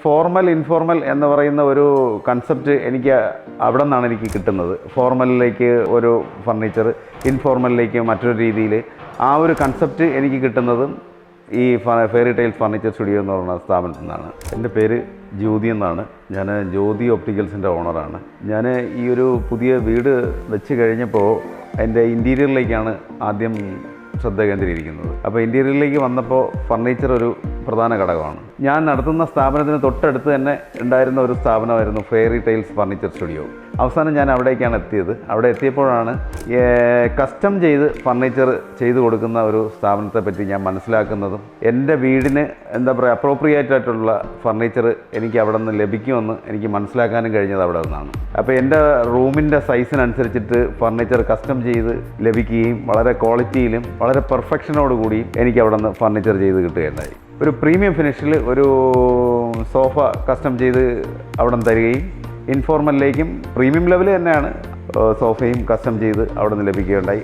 Formal informal എന്ന് പറയുന്ന ഒരു കൺസെപ്റ്റ് എനിക്ക് അവിടെ നിന്നാണ് എനിക്ക് കിട്ടുന്നത്. ഫോർമലിലേക്ക് ഒരു ഫർണിച്ചർ, ഇൻഫോർമലിലേക്ക് മറ്റൊരു രീതിയിൽ ആ ഒരു കൺസെപ്റ്റ് എനിക്ക് കിട്ടുന്നതും ഈ ഫെയറി ടൈൽസ് ഫർണിച്ചർ സ്റ്റുഡിയോ എന്ന് പറയുന്ന സ്ഥാപനത്തിൽ നിന്നാണ്. എൻ്റെ പേര് ജ്യോതി എന്നാണ്. ഞാൻ ജ്യോതി ഒപ്റ്റിക്കൽസിൻ്റെ ഓണറാണ്. ഞാൻ ഈ ഒരു പുതിയ വീട് വെച്ച് കഴിഞ്ഞപ്പോൾ എൻ്റെ ഇൻറ്റീരിയറിലേക്കാണ് ആദ്യം ശ്രദ്ധ കേന്ദ്രീകരിക്കുന്നത്. അപ്പോൾ ഇൻറ്റീരിയറിലേക്ക് വന്നപ്പോൾ ഫർണിച്ചർ ഒരു പ്രധാന ഘടകമാണ്. ഞാൻ നടത്തുന്ന സ്ഥാപനത്തിന് തൊട്ടടുത്ത് തന്നെ ഉണ്ടായിരുന്ന ഒരു സ്ഥാപനമായിരുന്നു ഫെയറി ടൈൽസ് ഫർണിച്ചർ സ്റ്റുഡിയോ. അവസാനം ഞാൻ അവിടേക്കാണ് എത്തിയത്. അവിടെ എത്തിയപ്പോഴാണ് കസ്റ്റം ചെയ്ത് ഫർണിച്ചർ ചെയ്തു കൊടുക്കുന്ന ഒരു സ്ഥാപനത്തെ പറ്റി ഞാൻ മനസ്സിലാക്കുന്നതും എൻ്റെ വീടിന് എന്താ പറയുക അപ്രോപ്രിയേറ്റ് ആയിട്ടുള്ള ഫർണിച്ചർ എനിക്ക് അവിടെ നിന്ന് ലഭിക്കുമെന്ന് എനിക്ക് മനസ്സിലാക്കാനും കഴിഞ്ഞത് അവിടെ നിന്നാണ്. അപ്പോൾ എൻ്റെ റൂമിൻ്റെ സൈസിനനുസരിച്ചിട്ട് ഫർണിച്ചർ കസ്റ്റം ചെയ്ത് ലഭിക്കുകയും വളരെ ക്വാളിറ്റിയിലും വളരെ പെർഫെക്ഷനോടുകൂടിയും എനിക്ക് അവിടെ നിന്ന് ഫർണിച്ചർ ചെയ്ത് കിട്ടുകയുണ്ടായി. ഒരു പ്രീമിയം ഫിനിഷിൽ ഒരു സോഫ കസ്റ്റം ചെയ്ത് അവിടെ നിന്ന് തരികയും ഇൻഫോർമലിലേക്കും പ്രീമിയം ലെവൽ തന്നെയാണ് സോഫയും കസ്റ്റം ചെയ്ത് അവിടെ നിന്ന് ലഭിക്കുകയുണ്ടായി.